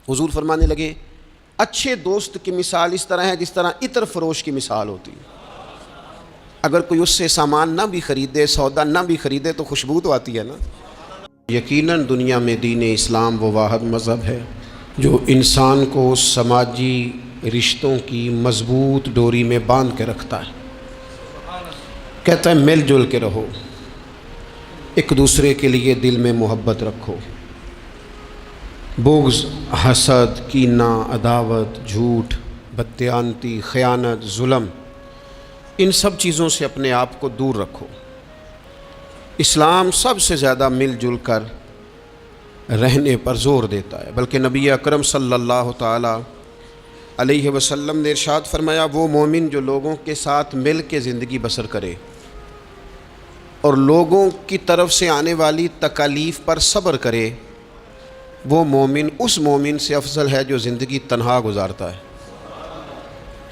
حضور فرمانے لگے اچھے دوست کی مثال اس طرح ہے جس طرح عطر فروش کی مثال ہوتی ہے. اگر کوئی اس سے سامان نہ بھی خریدے، سودا نہ بھی خریدے تو خوشبو تو آتی ہے نا. یقیناً دنیا میں دین اسلام وہ واحد مذہب ہے جو انسان کو سماجی رشتوں کی مضبوط ڈوری میں باندھ کے رکھتا ہے. کہتا ہے مل جل کے رہو، ایک دوسرے کے لیے دل میں محبت رکھو. بغض، حسد، کینہ، عداوت، جھوٹ، بددیانتی، خیانت، ظلم، ان سب چیزوں سے اپنے آپ کو دور رکھو. اسلام سب سے زیادہ مل جل کر رہنے پر زور دیتا ہے، بلکہ نبی اکرم صلی اللہ تعالی علیہ وسلم نے ارشاد فرمایا وہ مومن جو لوگوں کے ساتھ مل کے زندگی بسر کرے اور لوگوں کی طرف سے آنے والی تکالیف پر صبر کرے، وہ مومن اس مومن سے افضل ہے جو زندگی تنہا گزارتا ہے.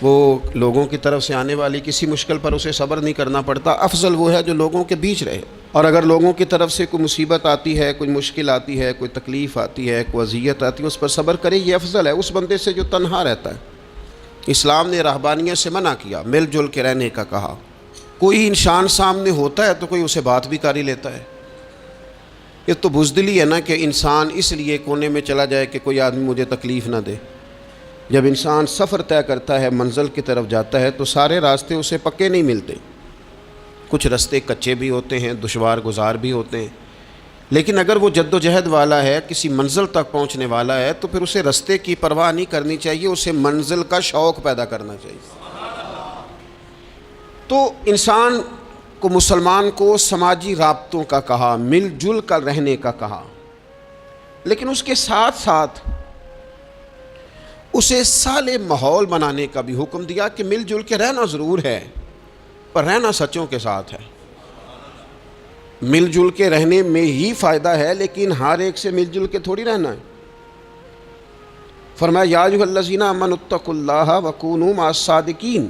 وہ لوگوں کی طرف سے آنے والی کسی مشکل پر اسے صبر نہیں کرنا پڑتا، افضل وہ ہے جو لوگوں کے بیچ رہے. اور اگر لوگوں کی طرف سے کوئی مصیبت آتی ہے، کوئی مشکل آتی ہے، کوئی تکلیف آتی ہے، کوئی اذیت آتی ہے، اس پر صبر کرے، یہ افضل ہے اس بندے سے جو تنہا رہتا ہے. اسلام نے رہبانیت سے منع کیا، مل جل کے رہنے کا کہا. کوئی انسان سامنے ہوتا ہے تو کوئی اسے بات بھی کر ہی لیتا ہے. یہ تو بزدلی ہے نا کہ انسان اس لیے کونے میں چلا جائے کہ کوئی آدمی مجھے تکلیف نہ دے. جب انسان سفر طے کرتا ہے، منزل کی طرف جاتا ہے تو سارے راستے اسے پکے نہیں ملتے. کچھ راستے کچے بھی ہوتے ہیں، دشوار گزار بھی ہوتے ہیں، لیکن اگر وہ جد و جہد والا ہے، کسی منزل تک پہنچنے والا ہے تو پھر اسے راستے کی پرواہ نہیں کرنی چاہیے، اسے منزل کا شوق پیدا کرنا چاہیے. تو انسان کو، مسلمان کو سماجی رابطوں کا کہا، مل جل کر رہنے کا کہا، لیکن اس کے ساتھ ساتھ اسے صالح ماحول بنانے کا بھی حکم دیا کہ مل جل کے رہنا ضرور ہے پر رہنا سچوں کے ساتھ ہے. مل جل کے رہنے میں ہی فائدہ ہے، لیکن ہر ایک سے مل جل کے تھوڑی رہنا ہے. فرمایا یا ایھا الذین آمنوا اتقوا اللہ وکونوا مع الصادقین،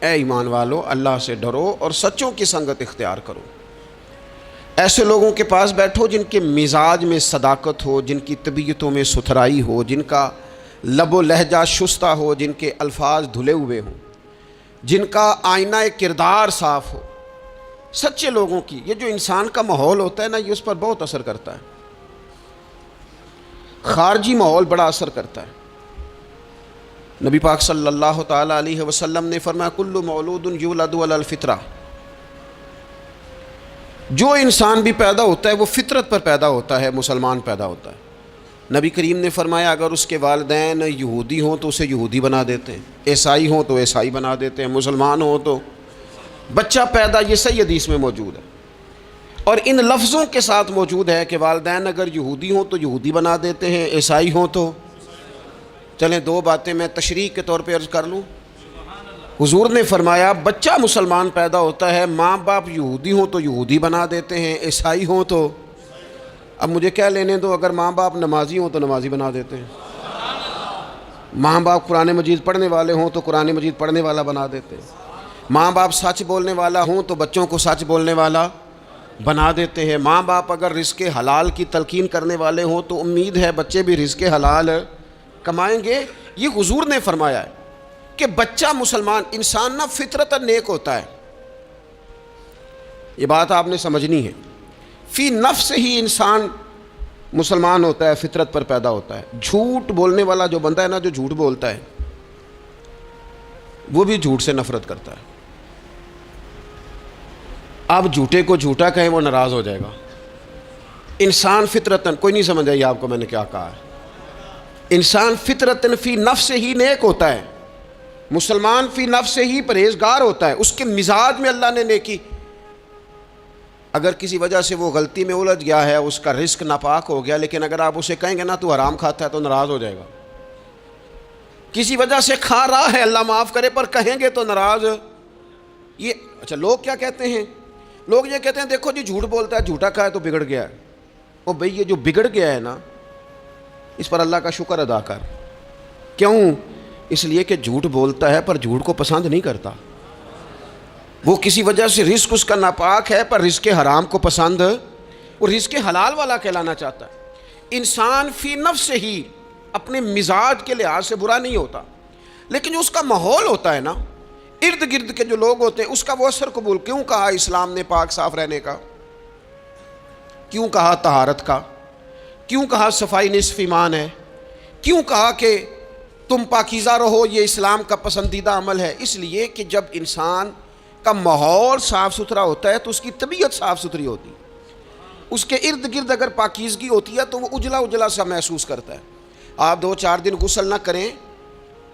اے ایمان والو اللہ سے ڈرو اور سچوں کی سنگت اختیار کرو. ایسے لوگوں کے پاس بیٹھو جن کے مزاج میں صداقت ہو، جن کی طبیعتوں میں ستھرائی ہو، جن کا لب و لہجہ شستہ ہو، جن کے الفاظ دھلے ہوئے ہوں، جن کا آئینہ کردار صاف ہو. سچے لوگوں کی یہ جو انسان کا ماحول ہوتا ہے نا، یہ اس پر بہت اثر کرتا ہے. خارجی ماحول بڑا اثر کرتا ہے. نبی پاک صلی اللہ تعالی علیہ وسلم نے فرمایا کل مولود یولد علی الفطرہ، جو انسان بھی پیدا ہوتا ہے وہ فطرت پر پیدا ہوتا ہے، مسلمان پیدا ہوتا ہے. نبی کریم نے فرمایا اگر اس کے والدین یہودی ہوں تو اسے یہودی بنا دیتے ہیں، عیسائی ہوں تو عیسائی بنا دیتے ہیں، مسلمان ہوں تو بچہ پیدا، یہ صحیح حدیث میں موجود ہے. اور ان لفظوں کے ساتھ موجود ہے کہ والدین اگر یہودی ہوں تو یہودی بنا دیتے ہیں، عیسائی ہوں تو. چلیں دو باتیں میں تشریح کے طور پہ عرض کر لوں. حضور نے فرمایا بچہ مسلمان پیدا ہوتا ہے، ماں باپ یہودی ہوں تو یہودی بنا دیتے ہیں، عیسائی ہوں تو. اب مجھے کیا لینے دو، اگر ماں باپ نمازی ہوں تو نمازی بنا دیتے ہیں، ماں باپ قرآن مجید پڑھنے والے ہوں تو قرآن مجید پڑھنے والا بنا دیتے ہیں، ماں باپ سچ بولنے والا ہوں تو بچوں کو سچ بولنے والا بنا دیتے ہیں، ماں باپ اگر رزق حلال کی تلقین کرنے والے ہوں تو امید ہے بچے بھی رزق حلال کمائیں گے. یہ حضور نے فرمایا ہے کہ بچہ مسلمان انسان نہ فطرتاً نیک ہوتا ہے. یہ بات آپ نے سمجھنی ہے. فی نفس ہی انسان مسلمان ہوتا ہے، فطرت پر پیدا ہوتا ہے. جھوٹ بولنے والا جو بندہ ہے نا، جو جھوٹ بولتا ہے وہ بھی جھوٹ سے نفرت کرتا ہے. آپ جھوٹے کو جھوٹا کہیں وہ ناراض ہو جائے گا. انسان فطرتاً، کوئی نہیں سمجھ آئی آپ کو میں نے کیا کہا ہے. انسان فطرتاً فی نفس ہی نیک ہوتا ہے، مسلمان فی نفس ہی پرہیزگار ہوتا ہے. اس کے مزاج میں اللہ نے نیکی، اگر کسی وجہ سے وہ غلطی میں الجھ گیا ہے، اس کا رزق ناپاک ہو گیا، لیکن اگر آپ اسے کہیں گے نا تو حرام کھاتا ہے تو ناراض ہو جائے گا. کسی وجہ سے کھا رہا ہے، اللہ معاف کرے، پر کہیں گے تو ناراض. یہ اچھا لوگ کیا کہتے ہیں؟ لوگ یہ کہتے ہیں دیکھو جی جھوٹ بولتا ہے، جھوٹا کھائے تو بگڑ گیا ہے. او بھئی یہ جو بگڑ گیا ہے نا، اس پر اللہ کا شکر ادا کر. کیوں؟ اس لیے کہ جھوٹ بولتا ہے پر جھوٹ کو پسند نہیں کرتا. وہ کسی وجہ سے رزق اس کا ناپاک ہے پر رزق حرام کو پسند، وہ رزق حلال والا کہلانا چاہتا ہے. انسان فی نفس ہی اپنے مزاج کے لحاظ سے برا نہیں ہوتا، لیکن جو اس کا ماحول ہوتا ہے نا، ارد گرد کے جو لوگ ہوتے ہیں، اس کا وہ اثر قبول. کیوں کہا اسلام نے پاک صاف رہنے کا؟ کیوں کہا طہارت کا؟ کیوں کہا صفائی نصف ایمان ہے؟ کیوں کہا کہ تم پاکیزہ رہو، یہ اسلام کا پسندیدہ عمل ہے؟ اس لیے کہ جب انسان کا ماحول صاف ستھرا ہوتا ہے تو اس کی طبیعت صاف ستھری ہوتی ہے. اس کے ارد گرد اگر پاکیزگی ہوتی ہے تو وہ اجلا اجلا سا محسوس کرتا ہے. آپ 2-4 دن غسل نہ کریں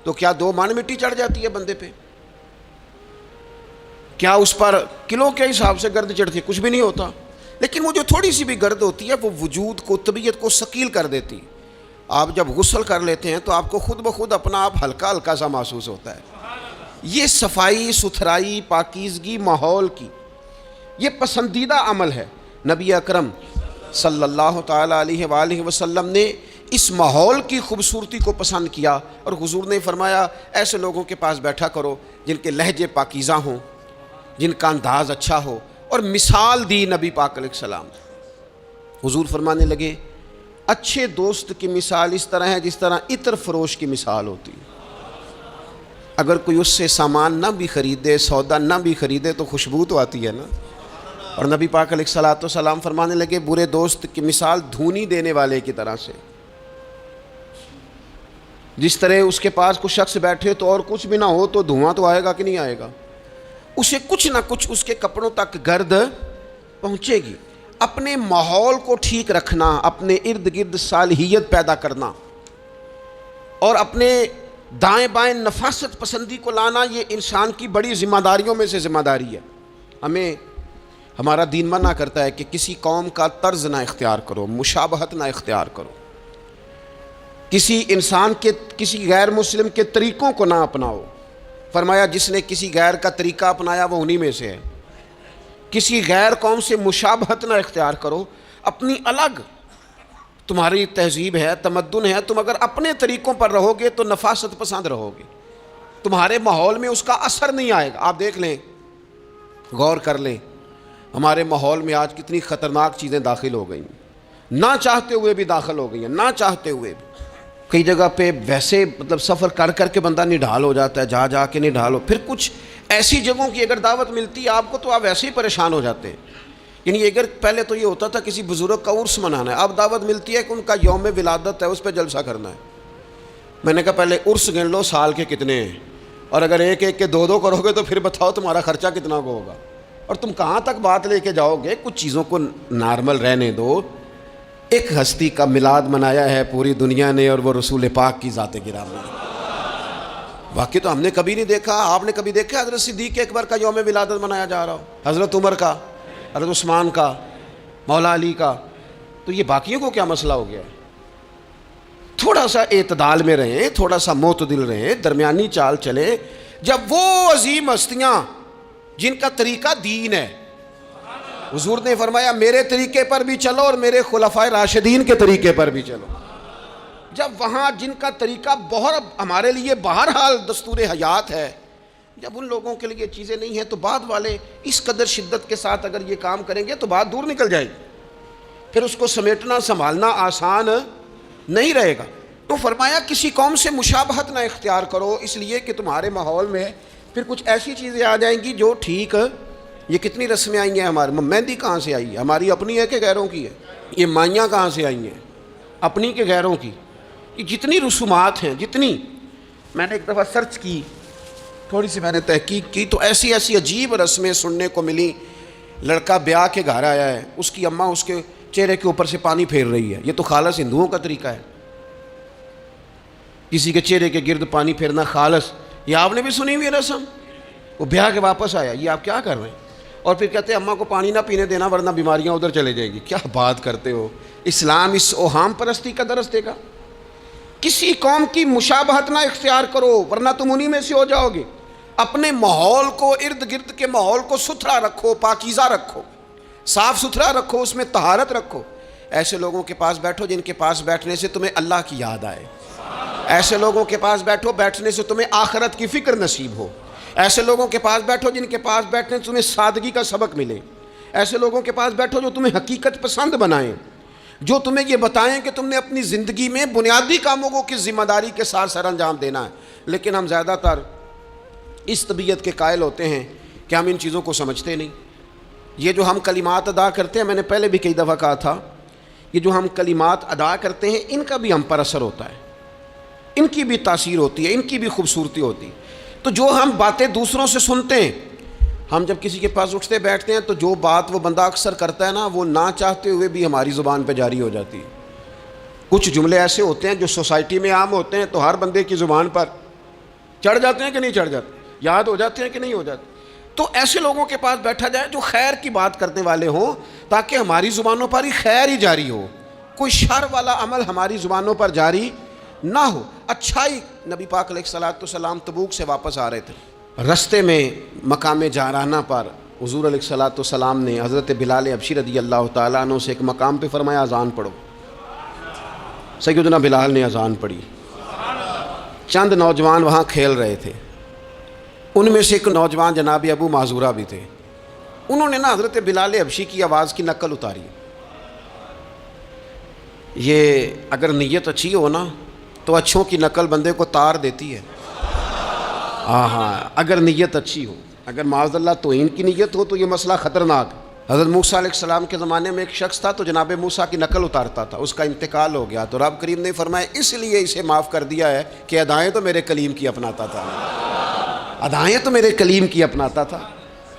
تو کیا 2 من مٹی چڑھ جاتی ہے بندے پہ؟ کیا اس پر کلو کے حساب سے گرد چڑھتی ہے؟ کچھ بھی نہیں ہوتا. لیکن وہ جو تھوڑی سی بھی گرد ہوتی ہے وہ وجود کو، طبیعت کو ثقیل کر دیتی. آپ جب غسل کر لیتے ہیں تو آپ کو خود بخود اپنا آپ ہلکا ہلکا سا محسوس ہوتا ہے. یہ صفائی ستھرائی پاکیزگی ماحول کی یہ پسندیدہ عمل ہے. نبی اکرم صلی اللہ تعالیٰ علیہ وآلہ وسلم نے اس ماحول کی خوبصورتی کو پسند کیا، اور حضور نے فرمایا ایسے لوگوں کے پاس بیٹھا کرو جن کے لہجے پاکیزہ ہوں، جن کا انداز اچھا ہو. اور مثال دی نبی پاک علیہ السلام. حضور فرمانے لگے اچھے دوست کی مثال اس طرح ہے جس طرح عطر فروش کی مثال ہوتی ہے. اگر کوئی اس سے سامان نہ بھی خریدے، سودا نہ بھی خریدے تو خوشبو تو آتی ہے نا. اور نبی پاک علیہ الصلوۃ والسلام فرمانے لگے برے دوست کی مثال دھونی دینے والے کی طرح سے. جس طرح اس کے پاس کچھ شخص بیٹھے تو اور کچھ بھی نہ ہو تو دھواں تو آئے گا کہ نہیں آئے گا؟ اسے کچھ نہ کچھ اس کے کپڑوں تک گرد پہنچے گی. اپنے ماحول کو ٹھیک رکھنا، اپنے ارد گرد صالحیت پیدا کرنا اور اپنے دائیں بائیں نفاست پسندی کو لانا، یہ انسان کی بڑی ذمہ داریوں میں سے ذمہ داری ہے. ہمیں ہمارا دین منع کرتا ہے کہ کسی قوم کا طرز نہ اختیار کرو، مشابہت نہ اختیار کرو، کسی انسان کے، کسی غیر مسلم کے طریقوں کو نہ اپناؤ. فرمایا جس نے کسی غیر کا طریقہ اپنایا وہ انہی میں سے ہے. کسی غیر قوم سے مشابہت نہ اختیار کرو، اپنی الگ تمہاری تہذیب ہے، تمدن ہے، تم اگر اپنے طریقوں پر رہو گے تو نفاست پسند رہو گے، تمہارے ماحول میں اس کا اثر نہیں آئے گا. آپ دیکھ لیں، غور کر لیں، ہمارے ماحول میں آج کتنی خطرناک چیزیں داخل ہو گئی ہیں، نہ چاہتے ہوئے بھی داخل ہو گئی ہیں، نہ چاہتے ہوئے بھی. کئی جگہ پہ ویسے مطلب سفر کر کر کے بندہ نڈھال ہو جاتا ہے، جا جا کے نڈھال ہو. پھر کچھ ایسی جگہوں کی اگر دعوت ملتی ہے آپ کو تو آپ ویسے ہی پریشان ہو جاتے ہیں. یعنی اگر پہلے تو یہ ہوتا تھا کسی بزرگ کا عرس منانا ہے، اب دعوت ملتی ہے کہ ان کا یوم ولادت ہے، اس پہ جلسہ کرنا ہے. میں نے کہا پہلے عرس گن لو سال کے کتنے ہیں، اور اگر ایک ایک کے 2 کرو گے تو پھر بتاؤ تمہارا خرچہ کتنا کو ہوگا، اور تم کہاں تک بات لے کے جاؤ گے. کچھ چیزوں کو نارمل رہنے دو. ایک ہستی کا میلاد منایا ہے پوری دنیا نے، اور وہ رسول پاک کی ذات گرامی. واقعی تو ہم نے کبھی نہیں دیکھا. آپ نے کبھی دیکھا حضرت صدیق اکبر کا یوم ولادت منایا جا رہا ہو، حضرت عمر کا، حضرت عثمان کا، مولا علی کا؟ تو یہ باقیوں کو کیا مسئلہ ہو گیا ہے؟ تھوڑا سا اعتدال میں رہیں، تھوڑا سا معتدل رہیں، درمیانی چال چلیں. جب وہ عظیم ہستیاں جن کا طریقہ دین ہے، حضور نے فرمایا میرے طریقے پر بھی چلو اور میرے خلفائے راشدین کے طریقے پر بھی چلو. جب وہاں جن کا طریقہ بہت ہمارے لیے بہرحال دستور حیات ہے، جب ان لوگوں کے لیے چیزیں نہیں ہیں تو بعد والے اس قدر شدت کے ساتھ اگر یہ کام کریں گے تو بات دور نکل جائے گی. پھر اس کو سمیٹنا سنبھالنا آسان نہیں رہے گا. تو فرمایا کسی قوم سے مشابہت نہ اختیار کرو، اس لیے کہ تمہارے ماحول میں پھر کچھ ایسی چیزیں آ جائیں گی جو ٹھیک. یہ کتنی رسمیں آئی ہیں ہمارے، مہندی کہاں سے آئی ہے؟ ہماری اپنی ہے کہ غیروں کی ہے؟ یہ مائیاں کہاں سے آئی ہیں؟ اپنی کہ غیروں کی؟ یہ جتنی رسومات ہیں، جتنی میں نے ایک دفعہ سرچ کی، تھوڑی سی میں نے تحقیق کی تو ایسی ایسی عجیب رسمیں سننے کو ملی. لڑکا بیاہ کے گھر آیا ہے، اس کی اماں اس کے چہرے کے اوپر سے پانی پھیر رہی ہے. یہ تو خالص ہندوؤں کا طریقہ ہے، کسی کے چہرے کے گرد پانی پھیرنا خالص. یہ آپ نے بھی سنی ہوئی رسم؟ وہ بیاہ کے واپس آیا، یہ آپ کیا کر رہے ہیں؟ اور پھر کہتے ہیں اماں کو پانی نہ پینے دینا ورنہ بیماریاں ادھر چلے جائیں گی. کیا بات کرتے ہو؟ اسلام اس اوہام پرستی کا درس دے گا؟ کسی قوم کی مشابہت نہ اختیار کرو ورنہ تم انہی میں سے ہو جاؤ گے. اپنے ماحول کو، ارد گرد کے ماحول کو ستھرا رکھو، پاکیزہ رکھو، صاف ستھرا رکھو، اس میں طہارت رکھو. ایسے لوگوں کے پاس بیٹھو جن کے پاس بیٹھنے سے تمہیں اللہ کی یاد آئے. ایسے لوگوں کے پاس بیٹھو بیٹھنے سے تمہیں آخرت کی فکر نصیب ہو. ایسے لوگوں کے پاس بیٹھو جن کے پاس بیٹھنے سے تمہیں سادگی کا سبق ملے. ایسے لوگوں کے پاس بیٹھو جو تمہیں حقیقت پسند بنائیں، جو تمہیں یہ بتائیں کہ تم نے اپنی زندگی میں بنیادی کاموں کو کس ذمہ داری کے ساتھ سر انجام دینا ہے. لیکن ہم زیادہ تر اس طبیعت کے قائل ہوتے ہیں کہ ہم ان چیزوں کو سمجھتے نہیں. یہ جو ہم کلمات ادا کرتے ہیں، میں نے پہلے بھی کئی دفعہ کہا تھا، یہ جو ہم کلمات ادا کرتے ہیں ان کا بھی ہم پر اثر ہوتا ہے، ان کی بھی تاثیر ہوتی ہے، ان کی بھی خوبصورتی ہوتی ہے. تو جو ہم باتیں دوسروں سے سنتے ہیں، ہم جب کسی کے پاس اٹھتے بیٹھتے ہیں تو جو بات وہ بندہ اکثر کرتا ہے نا، وہ نہ چاہتے ہوئے بھی ہماری زبان پہ جاری ہو جاتی ہے. کچھ جملے ایسے ہوتے ہیں جو سوسائٹی میں عام ہوتے ہیں تو ہر بندے کی زبان پر چڑھ جاتے ہیں کہ نہیں چڑھ جاتے، یاد ہو جاتے ہیں کہ نہیں ہو جاتے. تو ایسے لوگوں کے پاس بیٹھا جائے جو خیر کی بات کرنے والے ہوں، تاکہ ہماری زبانوں پر ہی خیر ہی جاری ہو، کوئی شر والا عمل ہماری زبانوں پر جاری نہ ہو. اچھائی. نبی پاک علیہ الصلوۃ والسلام تبوک سے واپس آ رہے تھے، رستے میں مقام جارانہ پر حضور علیہ الصلوۃ والسلام نے حضرت بلال حبشی رضی اللہ تعالیٰ عنہ سے ایک مقام پہ فرمایا اذان پڑھو. سیدنا بلال نے اذان پڑھی. چند نوجوان وہاں کھیل رہے تھے، ان میں سے ایک نوجوان جناب ابو معذورہ بھی تھے. انہوں نے نا حضرت بلال حبشی کی آواز کی نقل اتاری. یہ اگر نیت اچھی ہو نا تو اچھوں کی نقل بندے کو تار دیتی ہے. ہاں اگر نیت اچھی ہو، اگر معاذ اللہ توہین کی نیت ہو تو یہ مسئلہ خطرناک. حضرت موسیٰ علیہ السلام کے زمانے میں ایک شخص تھا تو جناب موسیٰ کی نقل اتارتا تھا، اس کا انتقال ہو گیا تو رب کریم نے فرمایا اس لیے اسے معاف کر دیا ہے کہ ادائیں تو میرے کلیم کی اپناتا تھا، ادائیں تو میرے کلیم کی اپناتا تھا.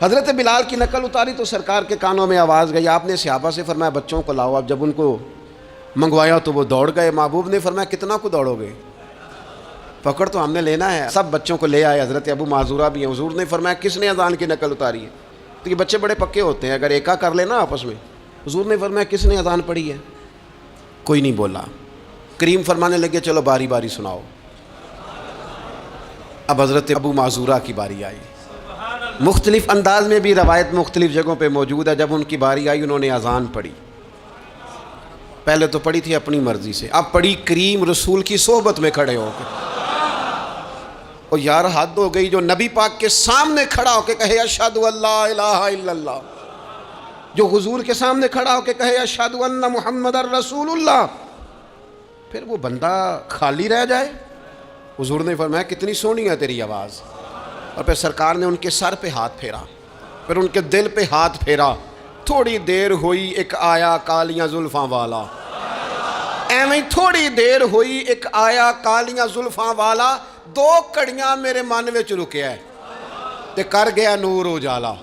حضرت بلال کی نقل اتاری تو سرکار کے کانوں میں آواز گئی. آپ نے صحابہ سے فرمایا بچوں کو لاؤ. اب جب ان کو منگوایا تو وہ دوڑ گئے. محبوب نے فرمایا کتنا کو دوڑو گے، پکڑ تو ہم نے لینا ہے. سب بچوں کو لے آئے. حضرت ابو معذورہ بھی ہیں. حضور نے فرمایا کس نے اذان کی نقل اتاری ہے؟ تو یہ بچے بڑے پکے ہوتے ہیں، اگر ایکا کر لینا آپس میں. حضور نے فرمایا کس نے اذان پڑھی ہے؟ کوئی نہیں بولا. کریم فرمانے لگے چلو باری باری سناؤ. اب حضرت ابو معذورہ کی باری آئی. مختلف انداز میں بھی روایت مختلف جگہوں پہ موجود ہے. جب ان کی باری آئی انہوں نے اذان پڑھی. پہلے تو پڑھی تھی اپنی مرضی سے، اب پڑھی کریم رسول کی صحبت میں کھڑے ہو کے. اور یار حد ہو گئی، جو نبی پاک کے سامنے کھڑا ہو کے کہے اشہد ان لا الہ الا اللہ، جو حضور کے سامنے کھڑا ہو کے کہے اشہد ان محمد رسول اللہ، پھر وہ بندہ خالی رہ جائے. حضور نے فرمایا کتنی سونی ہے تیری آواز. اور پھر سرکار نے ان کے سر پہ ہاتھ پھیرا، پھر ان کے دل پہ ہاتھ پھیرا. تھوڑی دیر ہوئی ایک آیا کالیاں زلفاں والا، ایویں تھوڑی دیر ہوئی ایک آیا کالیاں زلفاں والا، دو کڑیاں میرے من وچ رکیا ہے تے کر گیا نور اجالا.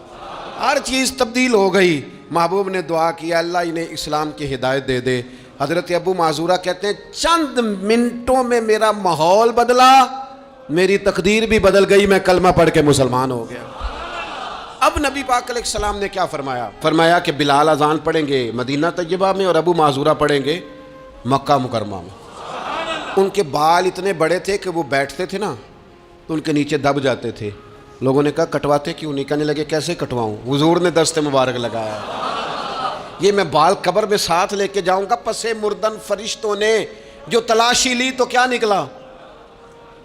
ہر چیز تبدیل ہو گئی. محبوب نے دعا کیا اللہ انہیں اسلام کی ہدایت دے دے. حضرت ابو معذورہ کہتے ہیں چند منٹوں میں میرا ماحول بدلا، میری تقدیر بھی بدل گئی، میں کلمہ پڑھ کے مسلمان ہو گیا. اب نبی پاک علیہ السلام نے کیا فرمایا؟ فرمایا کہ بلال اذان پڑھیں گے مدینہ طیبہ میں اور ابو معذورہ پڑھیں گے مکہ مکرمہ میں. ان کے بال اتنے بڑے تھے کہ وہ بیٹھتے تھے نا تو ان کے نیچے دب جاتے تھے. لوگوں نے کہا کٹواتے کیوں نہیں؟ کہنے لگے کیسے کٹواؤں؟ حضور نے دست مبارک لگایا. یہ میں بال قبر میں ساتھ لے کے جاؤں گا. پسے مردن فرشتوں نے جو تلاشی لی تو کیا نکلا؟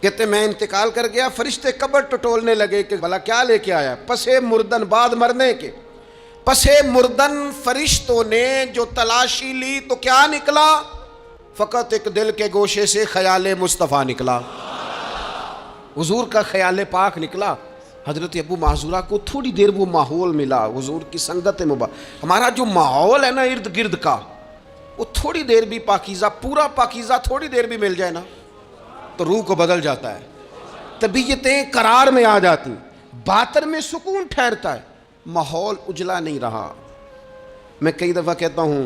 کہتے میں انتقال کر گیا، فرشتے قبر ٹٹولنے لگے کہ بھلا کیا لے کے آیا؟ پسے مردن، بعد مرنے کے پسے مردن فرشتوں نے جو تلاشی لی تو کیا نکلا؟ فقط ایک دل کے گوشے سے خیال مصطفیٰ نکلا، حضور کا خیال پاک نکلا. حضرت ابو معذورہ کو تھوڑی دیر وہ ماحول ملا، حضور کی سنگت مبارک. ہمارا جو ماحول ہے نا ارد گرد کا، وہ تھوڑی دیر بھی پاکیزہ، پورا پاکیزہ تھوڑی دیر بھی مل جائے نا تو روح کو بدل جاتا ہے، طبیعتیں قرار میں آ جاتی، باطن میں سکون ٹھہرتا ہے، ماحول اجلا نہیں رہا. میں کئی دفعہ کہتا ہوں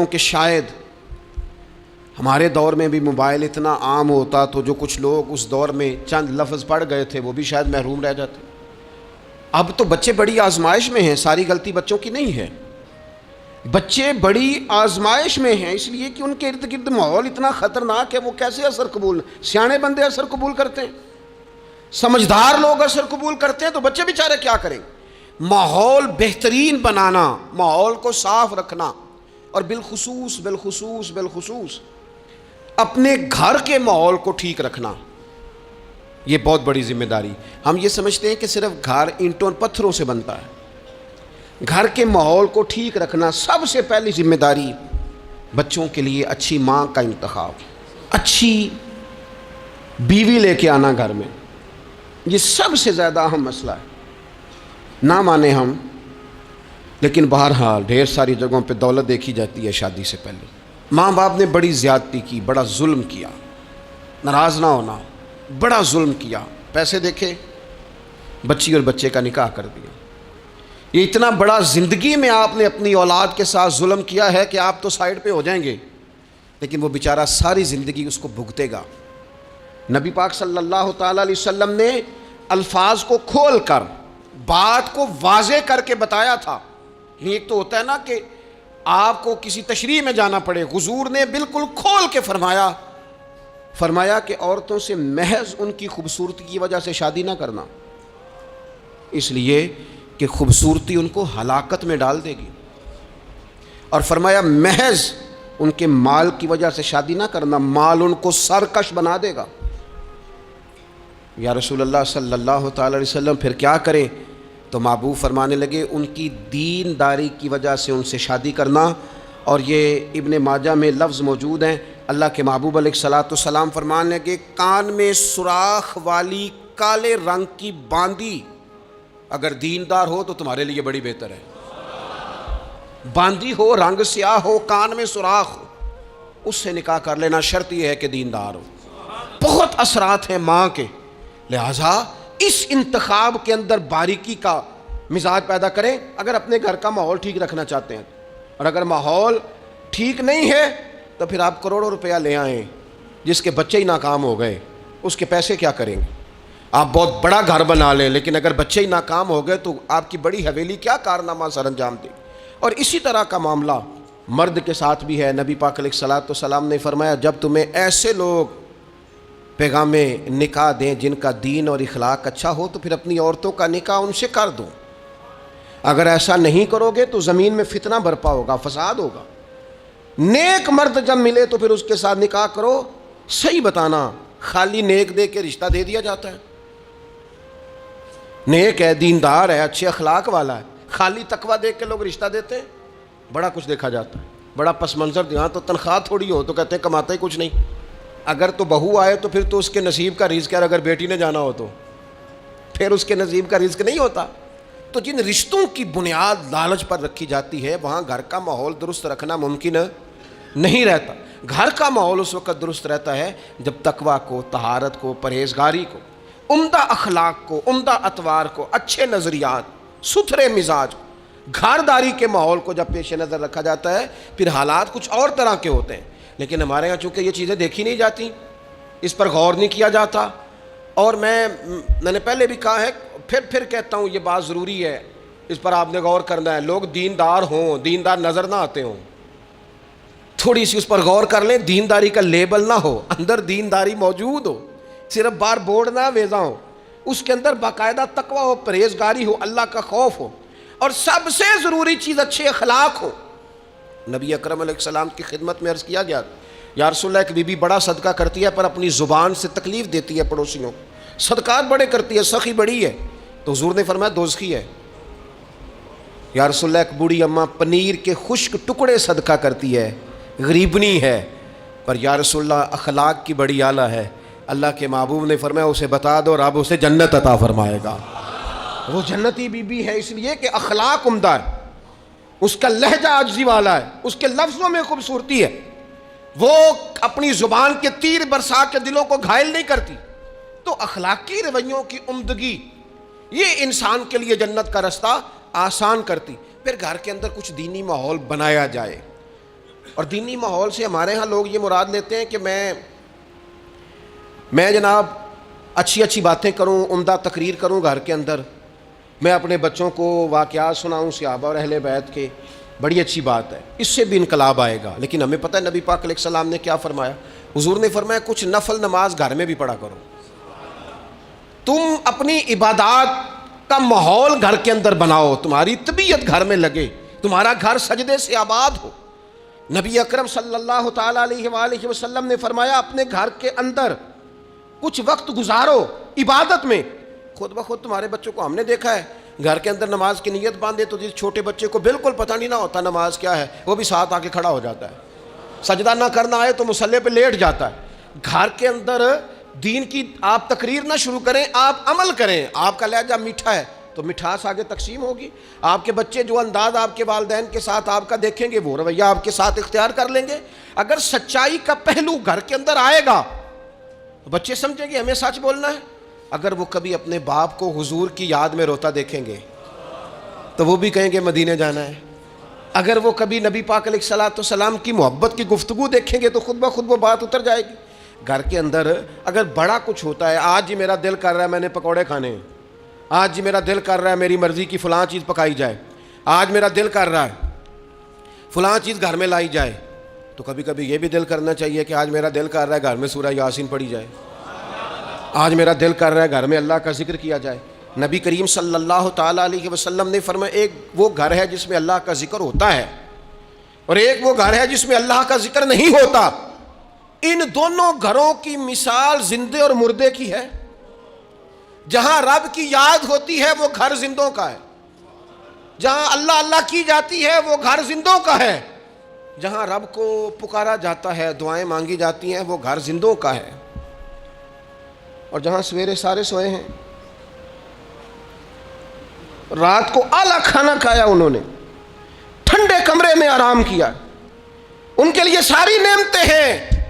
کہ شاید ہمارے دور میں بھی موبائل اتنا عام ہوتا تو جو کچھ لوگ اس دور میں چند لفظ پڑھ گئے تھے وہ بھی شاید محروم رہ جاتے. اب تو بچے بڑی آزمائش میں ہیں، ساری غلطی بچوں کی نہیں ہے، بچے بڑی آزمائش میں ہیں اس لیے کہ ان کے ارد گرد ماحول اتنا خطرناک ہے. وہ کیسے اثر قبول؟ سیانے بندے اثر قبول کرتے ہیں، سمجھدار لوگ اثر قبول کرتے ہیں، تو بچے بیچارے کیا کریں؟ ماحول بہترین بنانا، ماحول کو صاف رکھنا، اور بالخصوص اپنے گھر کے ماحول کو ٹھیک رکھنا، یہ بہت بڑی ذمہ داری. ہم یہ سمجھتے ہیں کہ صرف گھر اینٹوں اور پتھروں سے بنتا ہے، گھر کے ماحول کو ٹھیک رکھنا سب سے پہلی ذمہ داری بچوں کے لیے اچھی ماں کا انتخاب، اچھی بیوی لے کے آنا گھر میں، یہ سب سے زیادہ اہم مسئلہ ہے۔ نہ مانے ہم، لیکن بہرحال ڈھیر ساری جگہوں پہ دولت دیکھی جاتی ہے شادی سے پہلے۔ ماں باپ نے بڑی زیادتی کی، بڑا ظلم کیا، ناراض نہ ہونا، بڑا ظلم کیا، پیسے دیکھے بچی اور بچے کا نکاح کر دیا۔ یہ اتنا بڑا زندگی میں آپ نے اپنی اولاد کے ساتھ ظلم کیا ہے کہ آپ تو سائیڈ پہ ہو جائیں گے، لیکن وہ بیچارہ ساری زندگی اس کو بھگتے گا۔ نبی پاک صلی اللہ تعالیٰ علیہ وسلم نے الفاظ کو کھول کر، بات کو واضح کر کے بتایا تھا۔ ایک تو ہوتا ہے نا کہ آپ کو کسی تشریح میں جانا پڑے، حضور نے بالکل کھول کے فرمایا کہ عورتوں سے محض ان کی خوبصورتی کی وجہ سے شادی نہ کرنا، اس لیے کہ خوبصورتی ان کو ہلاکت میں ڈال دے گی، اور فرمایا محض ان کے مال کی وجہ سے شادی نہ کرنا، مال ان کو سرکش بنا دے گا۔ یا رسول اللہ صلی اللہ تعالی علیہ وسلم پھر کیا کریں؟ تو محبوب فرمانے لگے ان کی دینداری کی وجہ سے ان سے شادی کرنا۔ اور یہ ابن ماجہ میں لفظ موجود ہیں، اللہ کے محبوب علیہ الصلوۃ والسلام فرمانے لگے کان میں سوراخ والی کالے رنگ کی باندی اگر دیندار ہو تو تمہارے لیے بڑی بہتر ہے۔ باندی ہو، رنگ سیاہ ہو، کان میں سوراخ ہو، اس سے نکاح کر لینا، شرط یہ ہے کہ دیندار ہو۔ بہت اثرات ہیں ماں کے، لہٰذا اس انتخاب کے اندر باریکی کا مزاج پیدا کریں اگر اپنے گھر کا ماحول ٹھیک رکھنا چاہتے ہیں۔ اور اگر ماحول ٹھیک نہیں ہے تو پھر آپ کروڑوں روپیہ لے آئیں، جس کے بچے ہی ناکام ہو گئے، اس کے پیسے کیا کریں گے؟ آپ بہت بڑا گھر بنا لیں، لیکن اگر بچے ہی ناکام ہو گئے تو آپ کی بڑی حویلی کیا کارنامہ سر انجام دے۔ اور اسی طرح کا معاملہ مرد کے ساتھ بھی ہے۔ نبی پاک علیہ الصلوۃ والسلام نے فرمایا جب تمہیں ایسے لوگ پیغام نکاح دیں جن کا دین اور اخلاق اچھا ہو تو پھر اپنی عورتوں کا نکاح ان سے کر دو۔ اگر ایسا نہیں کرو گے تو زمین میں فتنہ برپا ہوگا، فساد ہوگا۔ نیک مرد جب ملے تو پھر اس کے ساتھ نکاح کرو۔ صحیح بتانا، خالی نیک دے کے رشتہ دے دیا جاتا ہے؟ نیک ہے، دیندار ہے، اچھے اخلاق والا ہے، خالی تقویٰ دیکھ کے لوگ رشتہ دیتے ہیں؟ بڑا کچھ دیکھا جاتا ہے، بڑا پس منظر دیا تو تنخواہ تھوڑی ہو تو کہتے ہیں کماتا ہی کچھ نہیں۔ اگر تو بہو آئے تو پھر تو اس کے نصیب کا رزق ہے، اگر بیٹی نے جانا ہو تو پھر اس کے نصیب کا رزق نہیں ہوتا۔ تو جن رشتوں کی بنیاد لالچ پر رکھی جاتی ہے وہاں گھر کا ماحول درست رکھنا ممکن نہیں رہتا۔ گھر کا ماحول اس وقت درست رہتا ہے جب تقویٰ کو، طہارت کو، پرہیزگاری کو، عمدہ اخلاق کو، عمدہ اطوار کو، اچھے نظریات، ستھرے مزاج، گھرداری کے ماحول کو جب پیش نظر رکھا جاتا ہے پھر حالات کچھ اور طرح کے ہوتے ہیں۔ لیکن ہمارے یہاں چونکہ یہ چیزیں دیکھی نہیں جاتی، اس پر غور نہیں کیا جاتا، اور میں نے پہلے بھی کہا ہے، پھر کہتا ہوں یہ بات ضروری ہے، اس پر آپ نے غور کرنا ہے۔ لوگ دیندار ہوں، دیندار نظر نہ آتے ہوں، تھوڑی سی اس پر غور کر لیں، دینداری کا لیبل نہ ہو، اندر دینداری موجود ہو، صرف بار بورڈ نہ ویزا ہو، اس کے اندر باقاعدہ تقویٰ ہو، پرہیزگاری ہو، اللہ کا خوف ہو، اور سب سے ضروری چیز اچھے اخلاق ہو۔ نبی اکرم علیہ السلام کی خدمت میں عرض کیا گیا، یا رسول اللہ ایک بی بی بڑا صدقہ کرتی ہے پر اپنی زبان سے تکلیف دیتی ہے پڑوسیوں کو، صدقات بڑے کرتی ہے، سخی بڑی ہے، تو حضور نے فرمایا دوزخی ہے۔ یا رسول اللہ ایک بوڑھی اماں پنیر کے خشک ٹکڑے صدقہ کرتی ہے، غریبنی ہے، پر یا رسول اللہ اخلاق کی بڑی اعلیٰ ہے، اللہ کے محبوب نے فرمایا اسے بتا دو رب اسے جنت عطا فرمائے گا۔ وہ جنتی بی بی ہے اس لیے کہ اخلاق عمدہ ہے، اس کا لہجہ عاجزی والا ہے، اس کے لفظوں میں خوبصورتی ہے، وہ اپنی زبان کے تیر برسا کے دلوں کو گھائل نہیں کرتی۔ تو اخلاقی رویوں کی عمدگی یہ انسان کے لیے جنت کا رستہ آسان کرتی۔ پھر گھر کے اندر کچھ دینی ماحول بنایا جائے، اور دینی ماحول سے ہمارے ہاں لوگ یہ مراد لیتے ہیں کہ میں جناب اچھی باتیں کروں، عمدہ تقریر کروں گھر کے اندر، میں اپنے بچوں کو واقعات سناؤں صحابہ اور اہل بیت کے، بڑی اچھی بات ہے، اس سے بھی انقلاب آئے گا۔ لیکن ہمیں پتہ ہے نبی پاک علیہ السلام نے کیا فرمایا؟ حضور نے فرمایا کچھ نفل نماز گھر میں بھی پڑھا کرو۔ تم اپنی عبادات کا ماحول گھر کے اندر بناؤ، تمہاری طبیعت گھر میں لگے، تمہارا گھر سجدے سے آباد ہو۔ نبی اکرم صلی اللہ تعالیٰ علیہ وآلہ وسلم نے فرمایا اپنے گھر کے اندر کچھ وقت گزارو عبادت میں، خود بخود تمہارے بچوں کو ہم نے دیکھا ہے گھر کے اندر نماز کی نیت باندھے تو جس چھوٹے بچے کو بالکل پتہ نہیں نہ ہوتا نماز کیا ہے، وہ بھی ساتھ آ کے کھڑا ہو جاتا ہے، سجدہ نہ کرنا آئے تو مصلی پہ لیٹ جاتا ہے۔ گھر کے اندر دین کی آپ تقریر نہ شروع کریں، آپ عمل کریں۔ آپ کا لہجہ میٹھا ہے تو مٹھاس آگے تقسیم ہوگی۔ آپ کے بچے جو انداز آپ کے والدین کے ساتھ آپ کا دیکھیں گے وہ رویہ آپ کے ساتھ اختیار کر لیں گے۔ اگر سچائی کا پہلو گھر کے اندر آئے گا تو بچے سمجھیں گے ہمیں سچ بولنا ہے۔ اگر وہ کبھی اپنے باپ کو حضور کی یاد میں روتا دیکھیں گے تو وہ بھی کہیں گے مدینے جانا ہے۔ اگر وہ کبھی نبی پاک علیہ الصلوۃ والسلام کی محبت کی گفتگو دیکھیں گے تو خود بخود وہ بات اتر جائے گی۔ گھر کے اندر اگر بڑا کچھ ہوتا ہے، آج جی میرا دل کر رہا ہے میں نے پکوڑے کھانے ہیں، آج جی میرا دل کر رہا ہے میری مرضی کی فلاں چیز پکائی جائے، آج میرا دل کر رہا ہے فلاں چیز گھر میں لائی جائے، تو کبھی کبھی یہ بھی دل کرنا چاہیے کہ آج میرا دل کر رہا ہے گھر میں سورہ یاسین پڑھی جائے، آج میرا دل کر رہا ہے گھر میں اللہ کا ذکر کیا جائے۔ نبی کریم صلی اللہ تعالیٰ علیہ وسلم نے فرمایا ایک وہ گھر ہے جس میں اللہ کا ذکر ہوتا ہے اور ایک وہ گھر ہے جس میں اللہ کا ذکر نہیں ہوتا۔ ان دونوں گھروں کی مثال زندے اور مردے کی ہے۔ جہاں رب کی یاد ہوتی ہے وہ گھر زندوں کا ہے، جہاں اللہ اللہ کی جاتی ہے وہ گھر زندوں کا ہے، جہاں رب کو پکارا جاتا ہے دعائیں مانگی جاتی ہیں وہ گھر زندوں کا ہے۔ اور جہاں سویرے سارے سوئے ہیں، رات کو اعلیٰ کھانا کھایا، انہوں نے ٹھنڈے کمرے میں آرام کیا، ان کے لیے ساری نعمتیں ہیں،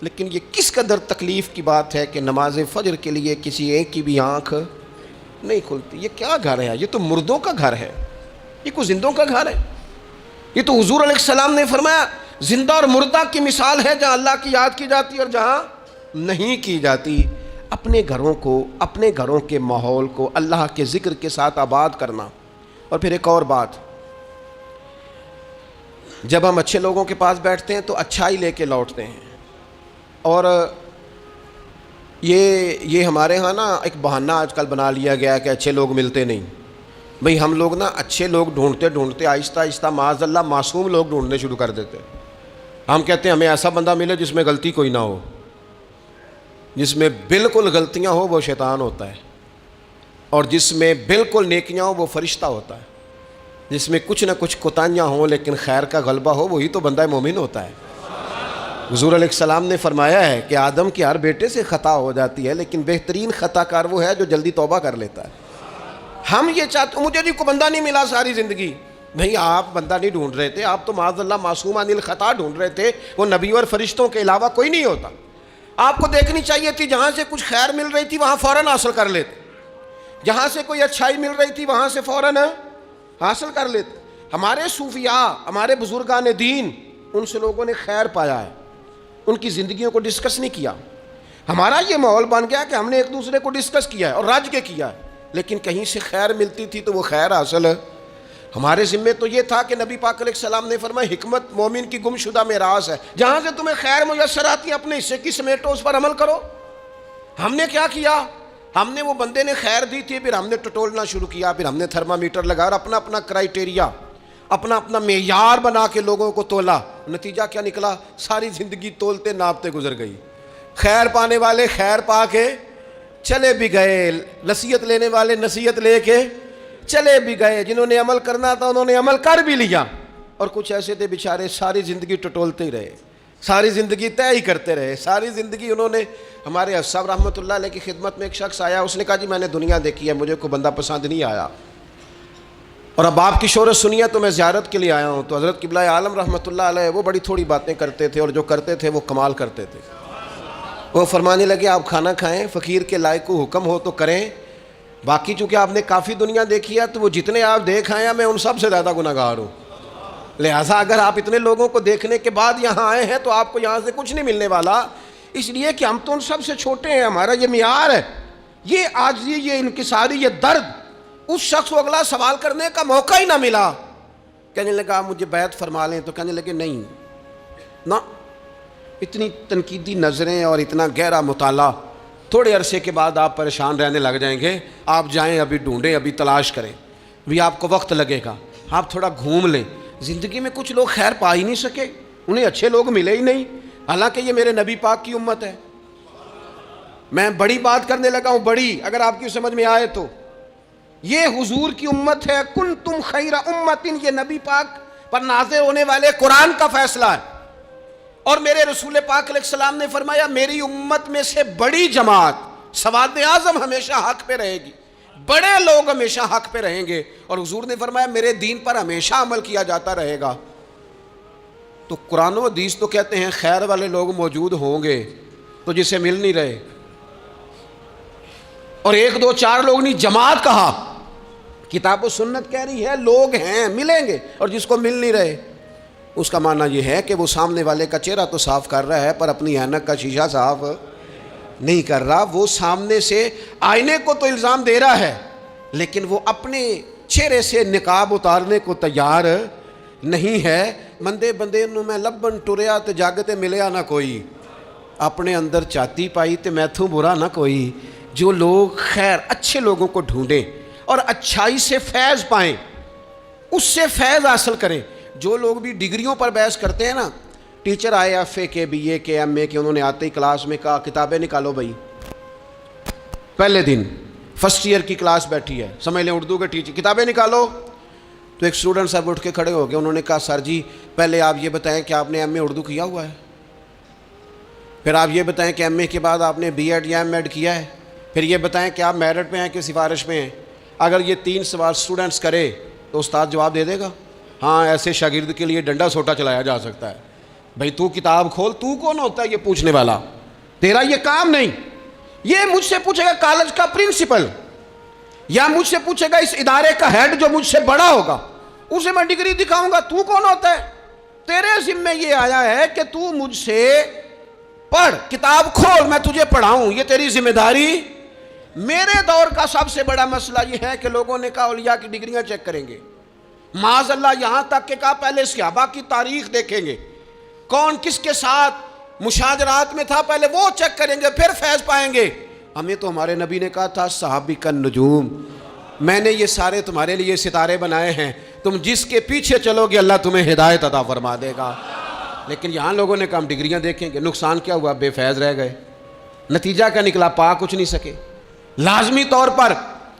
لیکن یہ کس قدر تکلیف کی بات ہے کہ نماز فجر کے لیے کسی ایک کی بھی آنکھ نہیں کھلتی۔ یہ کیا گھر ہے؟ یہ تو مردوں کا گھر ہے، یہ کوئی زندوں کا گھر ہے؟ یہ تو حضور علیہ السلام نے فرمایا زندہ اور مردہ کی مثال ہے، جہاں اللہ کی یاد کی جاتی اور جہاں نہیں کی جاتی۔ اپنے گھروں کو، اپنے گھروں کے ماحول کو اللہ کے ذکر کے ساتھ آباد کرنا۔ اور پھر ایک اور بات، جب ہم اچھے لوگوں کے پاس بیٹھتے ہیں تو اچھائی لے کے لوٹتے ہیں، اور یہ ہمارے ہاں نا ایک بہانہ آج کل بنا لیا گیا کہ اچھے لوگ ملتے نہیں۔ بھئی ہم لوگ نا اچھے لوگ ڈھونڈتے ڈھونڈتے آہستہ آہستہ معاذ اللہ معصوم لوگ ڈھونڈنے شروع کر دیتے۔ ہم کہتے ہیں ہمیں ایسا بندہ ملے جس میں غلطی کوئی نہ ہو، جس میں بالکل غلطیاں ہو وہ شیطان ہوتا ہے، اور جس میں بالکل نیکیاں ہو وہ فرشتہ ہوتا ہے، جس میں کچھ نہ کچھ کوتاہیاں ہوں لیکن خیر کا غلبہ ہو وہی تو بندہ مومن ہوتا ہے۔ حضور علیہ السلام نے فرمایا ہے کہ آدم کے ہر بیٹے سے خطا ہو جاتی ہے، لیکن بہترین خطا کار وہ ہے جو جلدی توبہ کر لیتا ہے۔ ہم یہ چاہتے، مجھے جی کو بندہ نہیں ملا ساری زندگی، نہیں آپ بندہ نہیں ڈھونڈ رہے تھے، آپ تو معاذ اللہ معصوم عن الخطا ڈھونڈ رہے تھے، وہ نبی اور فرشتوں کے علاوہ کوئی نہیں ہوتا۔ آپ کو دیکھنی چاہیے تھی جہاں سے کچھ خیر مل رہی تھی وہاں فوراً حاصل کر لیتے، جہاں سے کوئی اچھائی مل رہی تھی وہاں سے فوراً حاصل کر لیتے۔ ہمارے صوفیاء، ہمارے بزرگان دین، ان سے لوگوں نے خیر پایا ہے، ان کی زندگیوں کو ڈسکس نہیں کیا۔ ہمارا یہ ماحول بن گیا کہ ہم نے ایک دوسرے کو ڈسکس کیا ہے اور رج کے کیا ہے، لیکن کہیں سے خیر ملتی تھی تو وہ خیر حاصل ہے۔ ہمارے ذمے تو یہ تھا کہ نبی پاک علیہ السلام نے فرمایا حکمت مومن کی گمشدہ میراث ہے، جہاں سے تمہیں خیر میسر آتی ہے اپنے حصے کی سمیٹو، اس پر عمل کرو۔ ہم نے کیا کیا؟ ہم نے، وہ بندے نے خیر دی تھی، پھر ہم نے ٹٹولنا شروع کیا، پھر ہم نے تھرمامیٹر لگا اور اپنا اپنا کرائیٹیریا، اپنا اپنا معیار بنا کے لوگوں کو تولا۔ نتیجہ کیا نکلا؟ ساری زندگی تولتے ناپتے گزر گئی۔ خیر پانے والے خیر پا کے چلے بھی گئے، نصیحت لینے والے نصیحت لے کے چلے بھی گئے، جنہوں نے عمل کرنا تھا انہوں نے عمل کر بھی لیا، اور کچھ ایسے تھے بیچارے ساری زندگی ٹٹولتے ہی رہے، ساری زندگی طے ہی کرتے رہے، ساری زندگی انہوں نے۔ ہمارے صاحب رحمۃ اللہ علیہ کی خدمت میں ایک شخص آیا، اس نے کہا جی میں نے دنیا دیکھی ہے، مجھے کوئی بندہ پسند نہیں آیا، اور اب آپ کی شہرت سنی ہے تو میں زیارت کے لیے آیا ہوں۔ تو حضرت قبلہ عالم رحمۃ اللہ علیہ وہ بڑی تھوڑی باتیں کرتے تھے، اور جو کرتے تھے وہ کمال کرتے تھے۔ وہ فرمانے لگے آپ کھانا کھائیں، فقیر کے لائق کو حکم ہو تو کریں، باقی چونکہ آپ نے کافی دنیا دیکھی ہے تو وہ جتنے آپ دیکھ آئے ہیں میں ان سب سے زیادہ گناہگار ہوں، لہٰذا اگر آپ اتنے لوگوں کو دیکھنے کے بعد یہاں آئے ہیں تو آپ کو یہاں سے کچھ نہیں ملنے والا، اس لیے کہ ہم تو ان سب سے چھوٹے ہیں، ہمارا یہ معیار ہے۔ یہ عاجزی، یہ انکساری، یہ درد، اس شخص کو اگلا سوال کرنے کا موقع ہی نہ ملا۔ کہنے لگا مجھے بیعت فرما لیں، تو کہنے لگے نہیں نہ، اتنی تنقیدی نظریں اور اتنا گہرا مطالعہ، تھوڑے عرصے کے بعد آپ پریشان رہنے لگ جائیں گے۔ آپ جائیں، ابھی ڈھونڈیں، ابھی تلاش کریں، بھی آپ کو وقت لگے گا، آپ تھوڑا گھوم لیں۔ زندگی میں کچھ لوگ خیر پا ہی نہیں سکے، انہیں اچھے لوگ ملے ہی نہیں، حالانکہ یہ میرے نبی پاک کی امت ہے۔ میں بڑی بات کرنے لگا ہوں، بڑی، اگر آپ کی سمجھ میں آئے تو یہ حضور کی امت ہے. کنتم خیر امت، یہ نبی پاک پر نازل ہونے والے قرآن کا فیصلہ ہے. اور میرے رسول پاک علیہ السلام نے فرمایا میری امت میں سے بڑی جماعت، سواد اعظم ہمیشہ حق پہ رہے گی، بڑے لوگ ہمیشہ حق پہ رہیں گے. اور حضور نے فرمایا میرے دین پر ہمیشہ عمل کیا جاتا رہے گا. تو قرآن و حدیث تو کہتے ہیں خیر والے لوگ موجود ہوں گے، تو جسے مل نہیں رہے. اور ایک دو چار لوگ نہیں، جماعت کہا. کتاب و سنت کہہ رہی ہے لوگ ہیں ملیں گے، اور جس کو مل نہیں رہے اس کا معنی یہ ہے کہ وہ سامنے والے کا چہرہ تو صاف کر رہا ہے پر اپنی اینک کا شیشہ صاف نہیں کر رہا. وہ سامنے سے آئینے کو تو الزام دے رہا ہے لیکن وہ اپنے چہرے سے نقاب اتارنے کو تیار نہیں ہے. بندے بندے نو میں لبن ٹریا تے جگ تے ملیا نہ کوئی، اپنے اندر چاتی پائی تے میتھوں برا نہ کوئی. جو لوگ خیر اچھے لوگوں کو ڈھونڈیں اور اچھائی سے فیض پائیں، اس سے فیض حاصل کریں. جو لوگ بھی ڈگریوں پر بحث کرتے ہیں نا، ٹیچر آئے ایف اے کے، بی اے کے، ایم اے کے، انہوں نے آتے ہی کلاس میں کہا کتابیں نکالو بھائی. پہلے دن فرسٹ ایئر کی کلاس بیٹھی ہے، سمجھ لیں اردو کے ٹیچر، کتابیں نکالو. تو ایک اسٹوڈنٹ صاحب اٹھ کے کھڑے ہو گئے، انہوں نے کہا سر جی پہلے آپ یہ بتائیں کہ آپ نے ایم اے اردو کیا ہوا ہے، پھر آپ یہ بتائیں کہ ایم اے کے بعد آپ نے بی ایڈ یا ایم ایڈ کیا ہے، پھر یہ بتائیں کہ آپ میرٹ پہ ہیں کہ سفارش پہ ہیں. اگر یہ 3 سوال اسٹوڈنٹس کرے تو استاد جواب دے دے گا. ہاں ایسے شاگرد کے لیے ڈنڈا سوٹا چلایا جا سکتا ہے. بھائی تو کتاب کھول، تو کون ہوتا ہے یہ پوچھنے والا؟ تیرا یہ کام نہیں. یہ مجھ سے پوچھے گا کالج کا پرنسپل، یا مجھ سے پوچھے گا اس ادارے کا ہیڈ جو مجھ سے بڑا ہوگا، اسے میں ڈگری دکھاؤں گا. تو کون ہوتا ہے؟ تیرے ذمہ یہ آیا ہے کہ تو مجھ سے پڑھ، کتاب کھول، میں تجھے پڑھاؤں. یہ تیری ذمہ داری. میرے دور کا سب سے بڑا مسئلہ یہ ہے کہ لوگوں نے کہا اولیاء کی ڈگریاں چیک کریں گے. معاذ اللہ یہاں تک کہ کہا پہلے صحابہ کی تاریخ دیکھیں گے، کون کس کے ساتھ مشاجرات میں تھا، پہلے وہ چیک کریں گے پھر فیض پائیں گے. ہمیں تو ہمارے نبی نے کہا تھا صحابی کا نجوم، میں نے یہ سارے تمہارے لیے ستارے بنائے ہیں، تم جس کے پیچھے چلو گے اللہ تمہیں ہدایت عطا فرما دے گا. لیکن یہاں لوگوں نے کہا ہم ڈگریاں دیکھیں گے. نقصان کیا ہوا؟ بے فیض رہ گئے. نتیجہ کیا نکلا؟ پا کچھ نہیں سکے. لازمی طور پر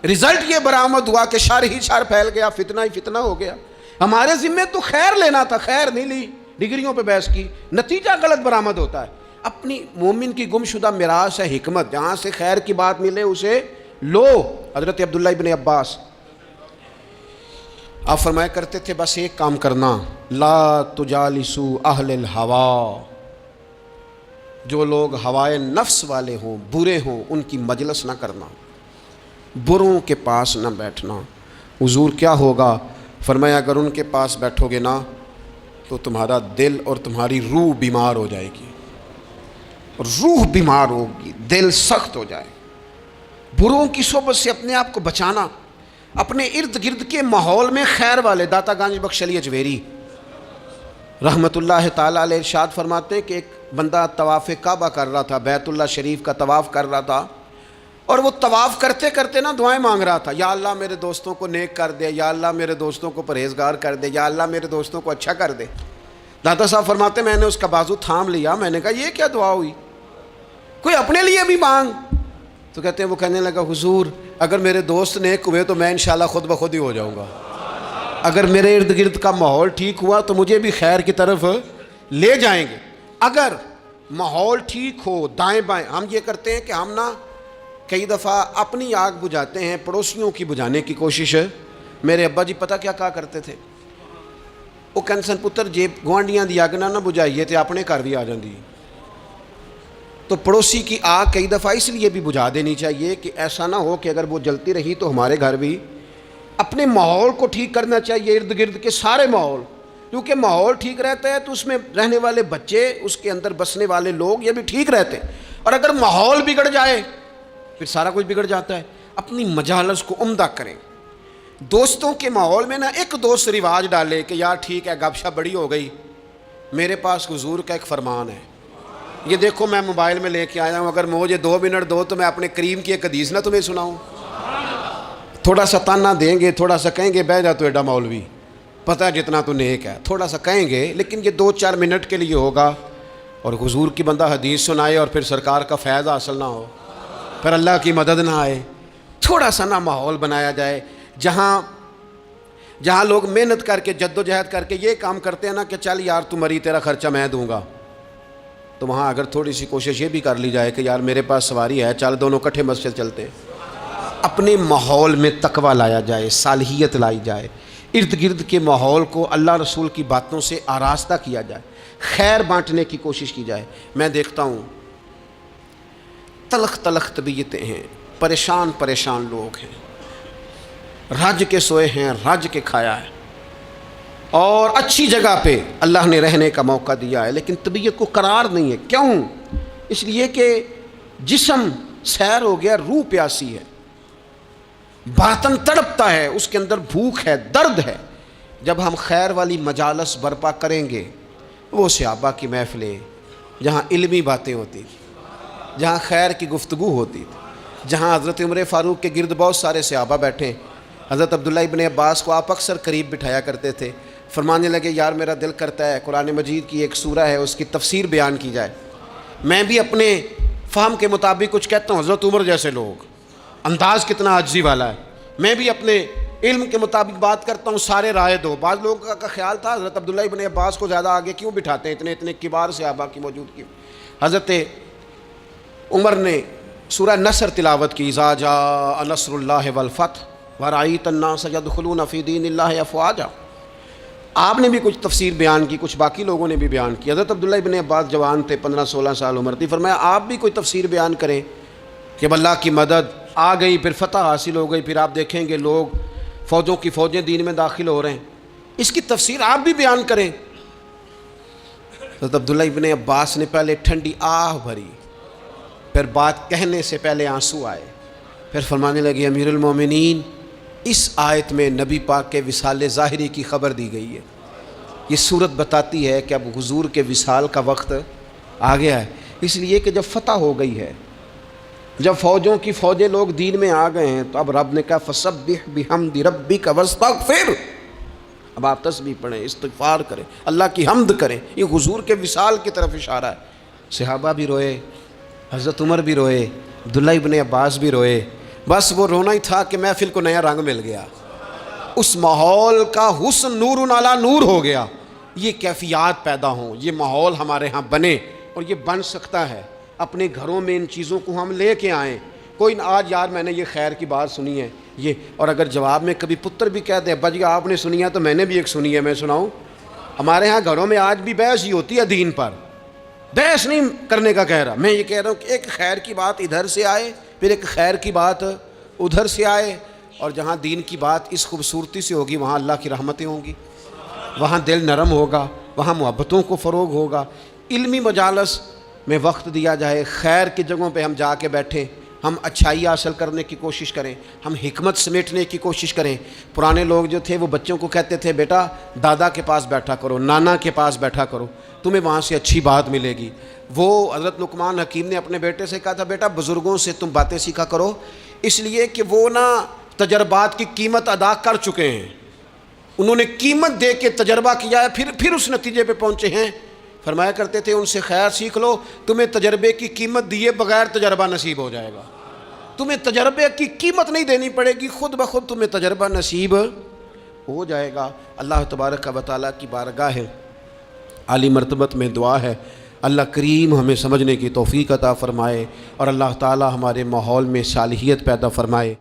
رزلٹ یہ برآمد ہوا کہ شر ہی شر پھیل گیا، فتنہ ہی فتنہ ہو گیا. ہمارے ذمے تو خیر لینا تھا، خیر نہیں لی، ڈگریوں پہ بحث کی، نتیجہ غلط برآمد ہوتا ہے. اپنی مومن کی گم شدہ میراث ہے حکمت، جہاں سے خیر کی بات ملے اسے لو. حضرت عبداللہ ابن عباس آپ فرمایا کرتے تھے بس ایک کام کرنا، لا تجالسوا اہل الہوا، جو لوگ ہوائے نفس والے ہوں، برے ہوں، ان کی مجلس نہ کرنا، بروں کے پاس نہ بیٹھنا. حضور کیا ہوگا؟ فرمایا اگر ان کے پاس بیٹھو گے نا تو تمہارا دل اور تمہاری روح بیمار ہو جائے گی، روح بیمار ہوگی، دل سخت ہو جائے. بروں کی صحبت سے اپنے آپ کو بچانا. اپنے ارد گرد کے ماحول میں خیر والے. داتا گنج بخش علی اجویری رحمت اللہ تعالیٰ علیہ ارشاد فرماتے ہیں کہ ایک بندہ طواف کعبہ کر رہا تھا، بیت اللہ شریف کا طواف کر رہا تھا، اور وہ طواف کرتے کرتے نا دعائیں مانگ رہا تھا. یا اللہ میرے دوستوں کو نیک کر دے، یا اللہ میرے دوستوں کو پرہیزگار کر دے، یا اللہ میرے دوستوں کو اچھا کر دے. داتا صاحب فرماتے میں نے اس کا بازو تھام لیا، میں نے کہا یہ کیا دعا ہوئی؟ کوئی اپنے لیے بھی مانگ. تو کہتے ہیں وہ کہنے لگا حضور اگر میرے دوست نیک ہوئے تو میں انشاءاللہ خود بخود ہی ہو جاؤں گا. اگر میرے ارد گرد کا ماحول ٹھیک ہوا تو مجھے بھی خیر کی طرف لے جائیں گے. اگر ماحول ٹھیک ہو دائیں بائیں، ہم یہ کرتے ہیں کہ ہم نا کئی دفعہ اپنی آگ بجھاتے ہیں، پڑوسیوں کی بجھانے کی کوشش. میرے ابا جی پتہ کیا کہا کرتے تھے؟ وہ کہنسن پتر جے گوانڈیاں دی آگ نہ بجھائیے تے اپنے گھر بھی آ جاندی. تو پڑوسی کی آگ کئی دفعہ اس لیے بھی بجھا دینی چاہیے کہ ایسا نہ ہو کہ اگر وہ جلتی رہی تو ہمارے گھر بھی. اپنے ماحول کو ٹھیک کرنا چاہیے، ارد گرد کے سارے ماحول، کیونکہ ماحول ٹھیک رہتا ہے تو اس میں رہنے والے بچے، اس کے اندر بسنے والے لوگ یہ بھی ٹھیک رہتے ہیں. اور اگر ماحول بگڑ جائے پھر سارا کچھ بگڑ جاتا ہے. اپنی مجالس کو عمدہ کریں. دوستوں کے ماحول میں نا ایک دوست رواج ڈالے کہ یار ٹھیک ہے گپ شپ بڑی ہو گئی، میرے پاس حضور کا ایک فرمان ہے، یہ دیکھو میں موبائل میں لے کے آیا ہوں، اگر مجھے 2 منٹ دو تو میں اپنے کریم کی ایک حدیث نہ تمہیں سناؤں. تھوڑا سا تانا دیں گے، تھوڑا سا کہیں گے بہ جا تو ایڈا مولوی، پتہ ہے جتنا تو نیک ہے، تھوڑا سا کہیں گے، لیکن یہ 2-4 منٹ کے لیے ہوگا. اور حضور کی بندہ حدیث سنائے اور پھر سرکار کا فیض حاصل نہ ہو، پھر اللہ کی مدد نہ آئے، تھوڑا سا نا ماحول بنایا جائے جہاں لوگ محنت کر کے جد و جہد کر کے یہ کام کرتے ہیں نا کہ چل یار تو مری تیرا خرچہ میں دوں گا، تو وہاں اگر تھوڑی سی کوشش یہ بھی کر لی جائے کہ یار میرے پاس سواری ہے، چل دونوں کٹھے مسجد چلتے ہیں، اپنے ماحول میں تقویٰ لایا جائے، صالحیت لائی جائے، ارد گرد کے ماحول کو اللہ رسول کی باتوں سے آراستہ کیا جائے، خیر بانٹنے کی کوشش کی جائے۔ میں دیکھتا ہوں تلخ تلخ طبیعتیں ہیں، پریشان لوگ ہیں، رج کے سوئے ہیں، رج کے کھایا ہے، اور اچھی جگہ پہ اللہ نے رہنے کا موقع دیا ہے، لیکن طبیعت کو قرار نہیں ہے۔ کیوں؟ اس لیے کہ جسم سیر ہو گیا، روح پیاسی ہے، باطن تڑپتا ہے، اس کے اندر بھوک ہے، درد ہے۔ جب ہم خیر والی مجالس برپا کریں گے، وہ صحابہ کی محفلیں جہاں علمی باتیں ہوتی تھیں، جہاں خیر کی گفتگو ہوتی تھی، جہاں حضرت عمر فاروق کے گرد بہت سارے صحابہ بیٹھے، حضرت عبداللہ ابن عباس کو آپ اکثر قریب بٹھایا کرتے تھے، فرمانے لگے یار میرا دل کرتا ہے قرآن مجید کی ایک سورہ ہے اس کی تفسیر بیان کی جائے، میں بھی اپنے فہم کے مطابق کچھ کہتا ہوں، حضرت عمر جیسے لوگ، انداز کتنا عاجزی والا ہے، میں بھی اپنے علم کے مطابق بات کرتا ہوں، سارے رائے دو۔ بعض لوگوں کا خیال تھا حضرت عبداللہ ابن عباس کو زیادہ آگے کیوں بٹھاتے ہیں، اتنے کبار صحابہ کی موجودگی۔ حضرت عمر نے سورہ نصر تلاوت کی، اذا جاء نصر اللہ والفتح ورأیت الناس یدخلون فی دین اللہ افواجا۔ آپ نے بھی کچھ تفسیر بیان کی، کچھ باقی لوگوں نے بھی بیان کی۔ حضرت عبداللہ ابن عباس جوان تھے، 15-16 سال عمر تھی، فرمایا آپ بھی کوئی تفسیر بیان کریں کہ اللہ کی مدد آ گئی، پھر فتح حاصل ہو گئی، پھر آپ دیکھیں گے لوگ فوجوں کی فوجیں دین میں داخل ہو رہے ہیں، اس کی تفسیر آپ بھی بیان کریں۔ حضرت عبداللہ ابن عباس نے پہلے ٹھنڈی آہ بھری، پھر بات کہنے سے پہلے آنسو آئے، پھر فرمانے لگے امیر المومنین اس آیت میں نبی پاک کے وصال ظاہری کی خبر دی گئی ہے، یہ صورت بتاتی ہے کہ اب حضور کے وصال کا وقت آ گیا ہے، اس لیے کہ جب فتح ہو گئی ہے، جب فوجوں کی فوجیں لوگ دین میں آ گئے ہیں، تو اب رب نے کہا فسبح بحمد ربک واستغفر، اب آپ تسبیح پڑھیں، استغفار کریں، اللہ کی حمد کریں، یہ حضور کے وصال کی طرف اشارہ ہے۔ صحابہ بھی روئے، حضرت عمر بھی روئے، عبداللہ ابن عباس بھی روئے، بس وہ رونا ہی تھا کہ محفل کو نیا رنگ مل گیا، اس ماحول کا حسن نور علی نور ہو گیا، یہ کیفیات پیدا ہوں، یہ ماحول ہمارے ہاں بنے، اور یہ بن سکتا ہے اپنے گھروں میں ان چیزوں کو ہم لے کے آئیں۔ کوئی آج یار میں نے یہ خیر کی بات سنی ہے یہ، اور اگر جواب میں کبھی پتر بھی کہہ دے ابا جی آپ نے سنی ہے تو میں نے بھی ایک سنی ہے، میں سناؤں؟ ہمارے ہاں گھروں میں آج بھی بحث ہی ہوتی ہے دین پر، بحث نہیں کرنے کا کہہ رہا، میں یہ کہہ رہا ہوں کہ ایک خیر کی بات ادھر سے آئے، پھر ایک خیر کی بات ادھر سے آئے، اور جہاں دین کی بات اس خوبصورتی سے ہوگی وہاں اللہ کی رحمتیں ہوں گی، وہاں دل نرم ہوگا، وہاں محبتوں کو فروغ ہوگا۔ علمی مجالس میں وقت دیا جائے، خیر کی جگہوں پہ ہم جا کے بیٹھیں، ہم اچھائی حاصل کرنے کی کوشش کریں، ہم حکمت سمیٹنے کی کوشش کریں۔ پرانے لوگ جو تھے وہ بچوں کو کہتے تھے بیٹا دادا کے پاس بیٹھا کرو، نانا کے پاس بیٹھا کرو، تمہیں وہاں سے اچھی بات ملے گی۔ وہ حضرت لقمان حکیم نے اپنے بیٹے سے کہا تھا بیٹا بزرگوں سے تم باتیں سیکھا کرو، اس لیے کہ وہ نا تجربات کی قیمت ادا کر چکے ہیں، انہوں نے قیمت دے کے تجربہ کیا ہے، پھر اس نتیجے پہ پہنچے ہیں۔ فرمایا کرتے تھے ان سے خیر سیکھ لو، تمہیں تجربے کی قیمت دیے بغیر تجربہ نصیب ہو جائے گا، تمہیں تجربے کی قیمت نہیں دینی پڑے گی، خود بخود تمہیں تجربہ نصیب ہو جائے گا۔ اللہ تبارک و تعالیٰ کی بارگاہ ہے عالی مرتبت میں دعا ہے اللہ کریم ہمیں سمجھنے کی توفیق عطا فرمائے، اور اللہ تعالیٰ ہمارے ماحول میں صالحیت پیدا فرمائے۔